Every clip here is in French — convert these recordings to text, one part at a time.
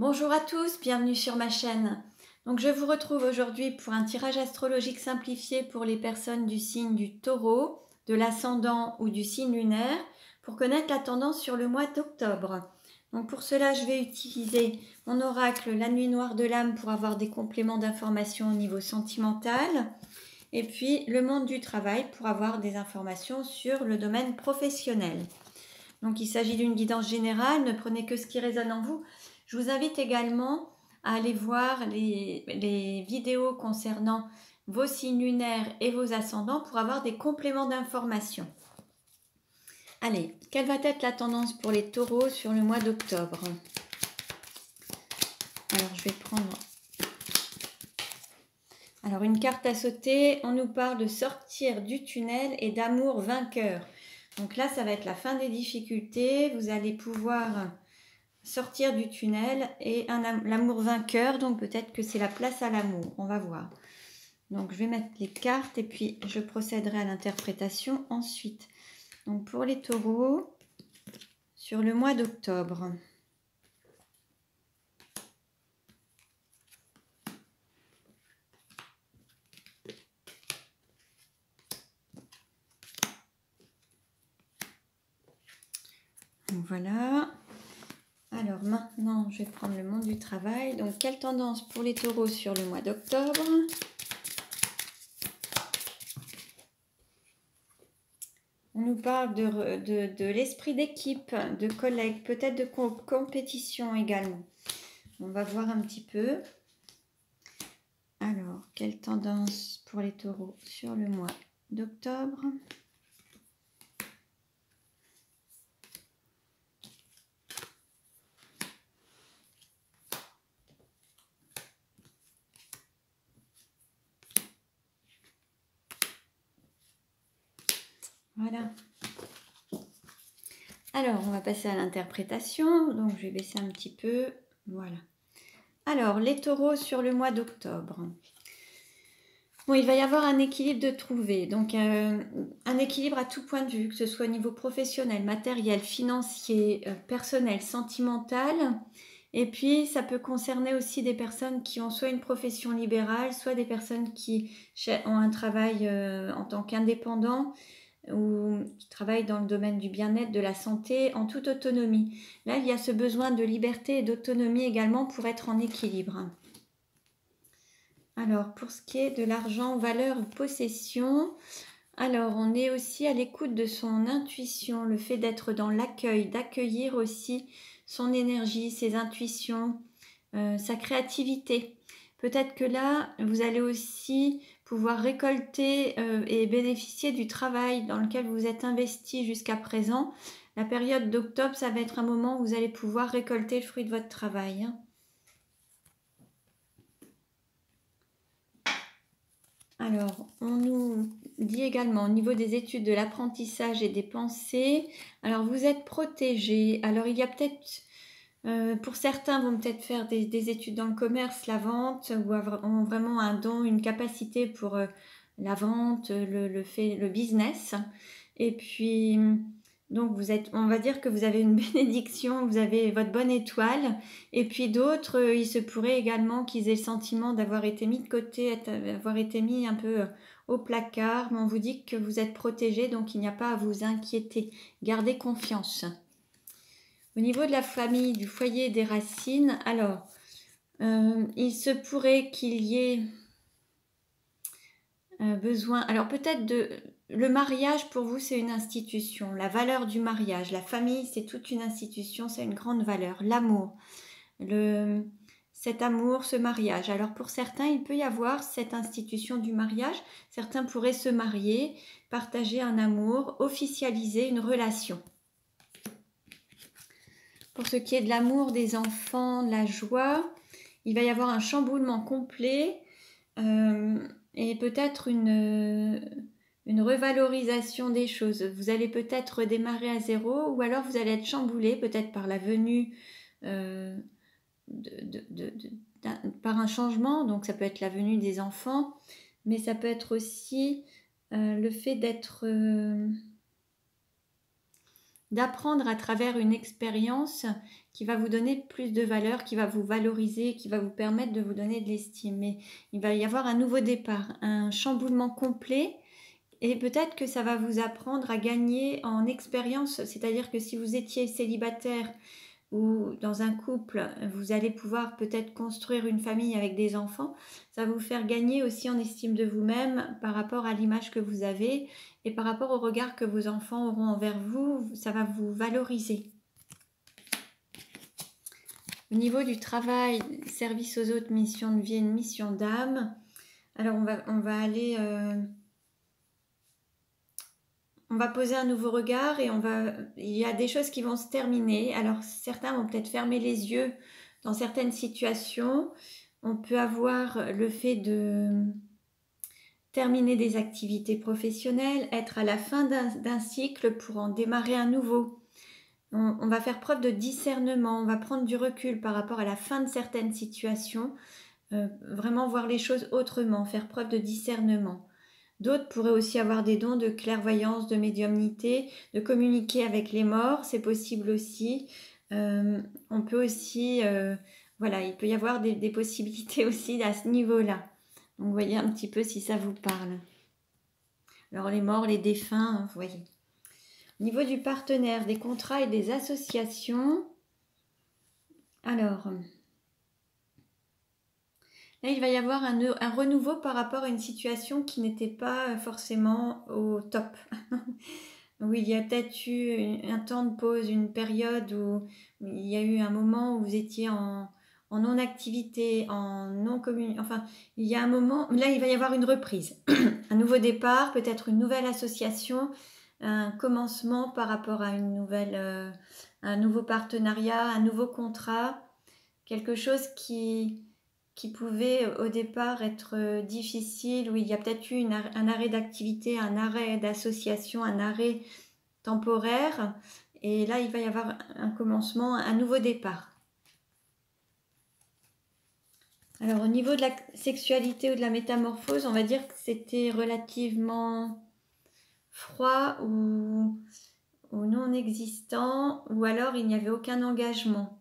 Bonjour à tous, bienvenue sur ma chaîne. Donc je vous retrouve aujourd'hui pour un tirage astrologique simplifié pour les personnes du signe du Taureau, de l'ascendant ou du signe lunaire, pour connaître la tendance sur le mois d'octobre. Donc pour cela, je vais utiliser mon oracle La Nuit Noire de l'âme pour avoir des compléments d'informations au niveau sentimental, et puis le monde du travail pour avoir des informations sur le domaine professionnel. Donc il s'agit d'une guidance générale, ne prenez que ce qui résonne en vous. Je vous invite également à aller voir les vidéos concernant vos signes lunaires et vos ascendants pour avoir des compléments d'information. Allez, quelle va être la tendance pour les taureaux sur le mois d'octobre? Alors, je vais prendre une carte à sauter. On nous parle de sortir du tunnel et d'amour vainqueur. Donc là, ça va être la fin des difficultés. Vous allez pouvoir sortir du tunnel et l'amour vainqueur, donc peut-être que c'est la place à l'amour, on va voir. Donc je vais mettre les cartes et puis je procéderai à l'interprétation ensuite. Donc pour les taureaux, sur le mois d'octobre. Voilà. Alors maintenant, je vais prendre le monde du travail. Donc, quelle tendance pour les taureaux sur le mois d'octobre? On nous parle de l'esprit d'équipe, de collègues, peut-être de compétition également. On va voir un petit peu. Alors, quelle tendance pour les taureaux sur le mois d'octobre? Voilà. Alors, on va passer à l'interprétation. Donc, je vais baisser un petit peu. Voilà. Alors, les taureaux sur le mois d'octobre. Bon, il va y avoir un équilibre de trouver. Donc, un équilibre à tout point de vue, que ce soit au niveau professionnel, matériel, financier, personnel, sentimental. Et puis, ça peut concerner aussi des personnes qui ont soit une profession libérale, soit des personnes qui ont un travail en tant qu'indépendant, ou qui travaillent dans le domaine du bien-être, de la santé, en toute autonomie. Là, il y a ce besoin de liberté et d'autonomie également pour être en équilibre. Alors, pour ce qui est de l'argent, valeur ou possession, alors on est aussi à l'écoute de son intuition, le fait d'être dans l'accueil, d'accueillir aussi son énergie, ses intuitions, sa créativité. Peut-être que là, vous allez aussi pouvoir récolter et bénéficier du travail dans lequel vous êtes investi jusqu'à présent. La période d'octobre, ça va être un moment où vous allez pouvoir récolter le fruit de votre travail. Alors, on nous dit également au niveau des études, de l'apprentissage et des pensées. Alors, vous êtes protégé. Alors, il y a peut-être... pour certains vont peut-être faire des études dans le commerce, la vente, ou ont vraiment un don, une capacité pour la vente, le business. Et puis, donc on va dire que vous avez une bénédiction, vous avez votre bonne étoile. Et puis d'autres, il se pourrait également qu'ils aient le sentiment d'avoir été mis de côté, d'avoir été mis un peu au placard. Mais on vous dit que vous êtes protégé, donc il n'y a pas à vous inquiéter. Gardez confiance. Au niveau de la famille, du foyer, des racines, alors, il se pourrait qu'il y ait besoin... Alors peut-être le mariage, pour vous, c'est une institution. La valeur du mariage, la famille, c'est toute une institution, c'est une grande valeur. L'amour, cet amour, ce mariage. Alors pour certains, il peut y avoir cette institution du mariage. Certains pourraient se marier, partager un amour, officialiser une relation. Pour ce qui est de l'amour, des enfants, de la joie, il va y avoir un chamboulement complet et peut-être une revalorisation des choses. Vous allez peut-être redémarrer à zéro ou alors vous allez être chamboulé peut-être par la venue, par un changement. Donc ça peut être la venue des enfants, mais ça peut être aussi le fait d'être... d'apprendre à travers une expérience qui va vous donner plus de valeur, qui va vous valoriser, qui va vous permettre de vous donner de l'estime. Mais il va y avoir un nouveau départ, un chamboulement complet. Et peut-être que ça va vous apprendre à gagner en expérience, c'est-à-dire que si vous étiez célibataire ou dans un couple, vous allez pouvoir peut-être construire une famille avec des enfants, ça va vous faire gagner aussi en estime de vous-même par rapport à l'image que vous avez et par rapport au regard que vos enfants auront envers vous, ça va vous valoriser. Au niveau du travail, service aux autres, mission de vie et mission d'âme, alors on va aller... on va poser un nouveau regard et il y a des choses qui vont se terminer. Alors certains vont peut-être fermer les yeux dans certaines situations. On peut avoir le fait de terminer des activités professionnelles, être à la fin d'un cycle pour en démarrer un nouveau. On va faire preuve de discernement, on va prendre du recul par rapport à la fin de certaines situations, vraiment voir les choses autrement, faire preuve de discernement. D'autres pourraient aussi avoir des dons de clairvoyance, de médiumnité, de communiquer avec les morts, c'est possible aussi. On peut aussi, voilà, il peut y avoir des possibilités aussi à ce niveau-là. Donc vous voyez un petit peu si ça vous parle. Alors les morts, les défunts, vous voyez. Au niveau du partenaire, des contrats et des associations, alors... là, il va y avoir un renouveau par rapport à une situation qui n'était pas forcément au top. Oui, il y a peut-être eu un temps de pause, une période où il y a eu un moment où vous étiez en non-activité, en non-communication. Enfin, il y a un moment, là, il va y avoir une reprise, un nouveau départ, peut-être une nouvelle association, un commencement par rapport à un nouveau partenariat, un nouveau contrat, quelque chose qui pouvait au départ être difficile, où il y a peut-être eu un arrêt d'activité, un arrêt d'association, un arrêt temporaire, et là il va y avoir un commencement, un nouveau départ. Alors au niveau de la sexualité ou de la métamorphose, on va dire que c'était relativement froid ou non existant, ou alors il n'y avait aucun engagement.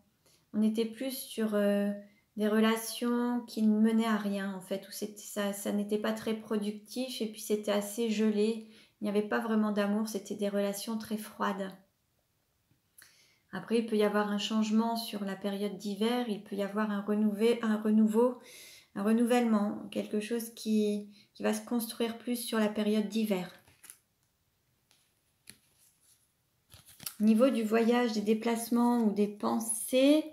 On était plus sur des relations qui ne menaient à rien en fait, où ça n'était pas très productif et puis c'était assez gelé. Il n'y avait pas vraiment d'amour, c'était des relations très froides. Après, il peut y avoir un changement sur la période d'hiver, il peut y avoir un renouvellement, quelque chose qui va se construire plus sur la période d'hiver. Au niveau du voyage, des déplacements ou des pensées,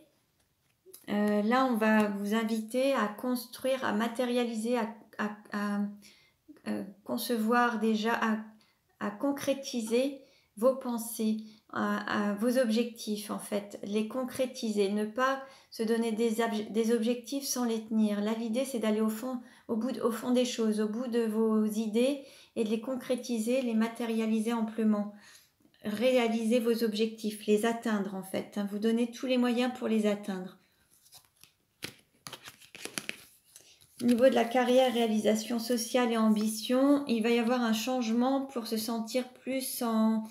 là, on va vous inviter à construire, à matérialiser, à concevoir déjà, à concrétiser vos pensées, vos objectifs en fait, les concrétiser, ne pas se donner des objectifs sans les tenir. Là, l'idée, c'est d'aller au fond des choses, au bout de vos idées et de les concrétiser, les matérialiser amplement. Réaliser vos objectifs, les atteindre en fait, vous donner tous les moyens pour les atteindre. Au niveau de la carrière, réalisation sociale et ambition, il va y avoir un changement pour se sentir plus en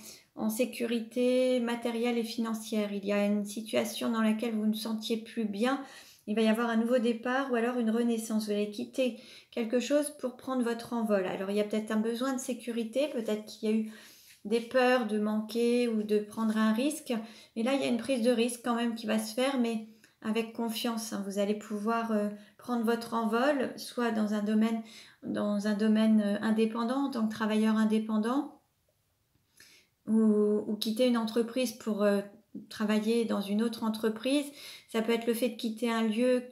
sécurité matérielle et financière. Il y a une situation dans laquelle vous ne sentiez plus bien, il va y avoir un nouveau départ ou alors une renaissance. Vous allez quitter quelque chose pour prendre votre envol. Alors il y a peut-être un besoin de sécurité, peut-être qu'il y a eu des peurs de manquer ou de prendre un risque. Mais là, il y a une prise de risque quand même qui va se faire, mais avec confiance. Vous allez pouvoir prendre votre envol, soit dans un domaine indépendant, en tant que travailleur indépendant, ou quitter une entreprise pour travailler dans une autre entreprise. Ça peut être le fait de quitter un lieu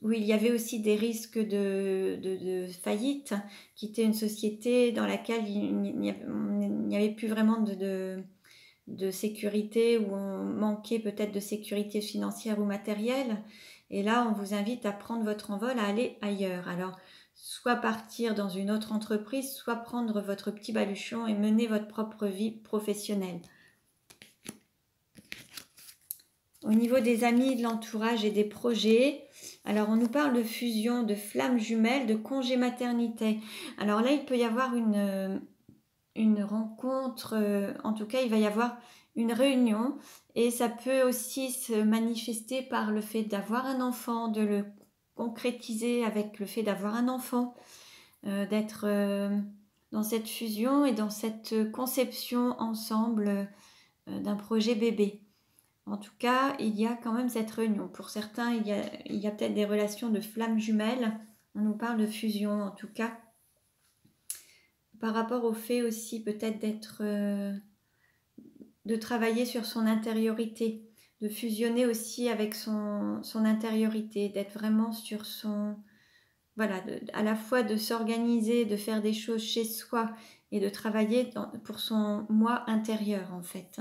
où il y avait aussi des risques de faillite, quitter une société dans laquelle il n'y avait plus vraiment de sécurité, où on manquait peut-être de sécurité financière ou matérielle. Et là, on vous invite à prendre votre envol, à aller ailleurs. Alors, soit partir dans une autre entreprise, soit prendre votre petit baluchon et mener votre propre vie professionnelle. Au niveau des amis, de l'entourage et des projets, alors on nous parle de fusion, de flammes jumelles, de congé maternité. Alors là, il peut y avoir une rencontre, en tout cas, il va y avoir une réunion et ça peut aussi se manifester par le fait d'avoir un enfant, de le concrétiser avec le fait d'avoir un enfant, d'être dans cette fusion et dans cette conception ensemble d'un projet bébé. En tout cas, il y a quand même cette réunion. Pour certains, il y a peut-être des relations de flammes jumelles. On nous parle de fusion, en tout cas. Par rapport au fait aussi peut-être de travailler sur son intériorité, de fusionner aussi avec son intériorité, d'être vraiment sur son... Voilà, à la fois de s'organiser, de faire des choses chez soi et de travailler pour son moi intérieur en fait.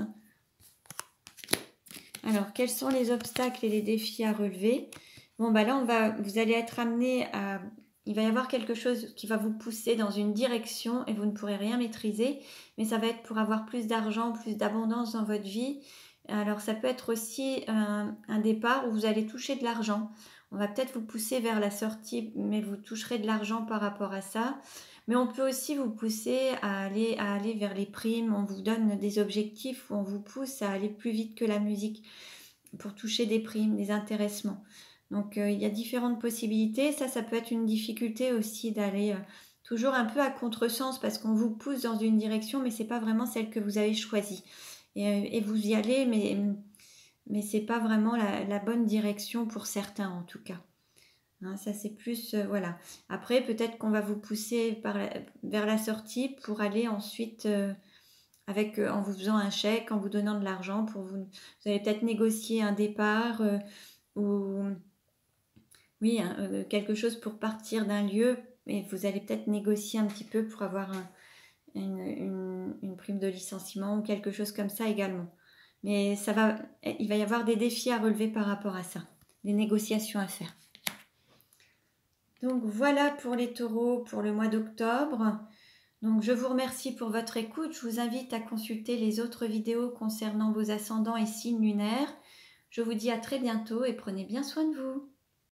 Alors, quels sont les obstacles et les défis à relever? Bon, bah là, vous allez être amené à... Il va y avoir quelque chose qui va vous pousser dans une direction et vous ne pourrez rien maîtriser, mais ça va être pour avoir plus d'argent, plus d'abondance dans votre vie. Alors, ça peut être aussi un départ où vous allez toucher de l'argent. On va peut-être vous pousser vers la sortie, mais vous toucherez de l'argent par rapport à ça. Mais on peut aussi vous pousser à aller vers les primes. On vous donne des objectifs où on vous pousse à aller plus vite que la musique pour toucher des primes, des intéressements. Donc il y a différentes possibilités. Ça peut être une difficulté aussi d'aller toujours un peu à contresens parce qu'on vous pousse dans une direction, mais c'est pas vraiment celle que vous avez choisie. Et vous y allez, mais c'est pas vraiment la bonne direction pour certains en tout cas. Hein, ça c'est plus voilà. Après peut-être qu'on va vous pousser vers la sortie pour aller ensuite en vous faisant un chèque, en vous donnant de l'argent vous allez peut-être négocier un départ ou oui quelque chose pour partir d'un lieu et vous allez peut-être négocier un petit peu pour avoir une prime de licenciement ou quelque chose comme ça également. Mais il va y avoir des défis à relever par rapport à ça, des négociations à faire. Donc voilà pour les taureaux pour le mois d'octobre. Donc je vous remercie pour votre écoute. Je vous invite à consulter les autres vidéos concernant vos ascendants et signes lunaires. Je vous dis à très bientôt et prenez bien soin de vous.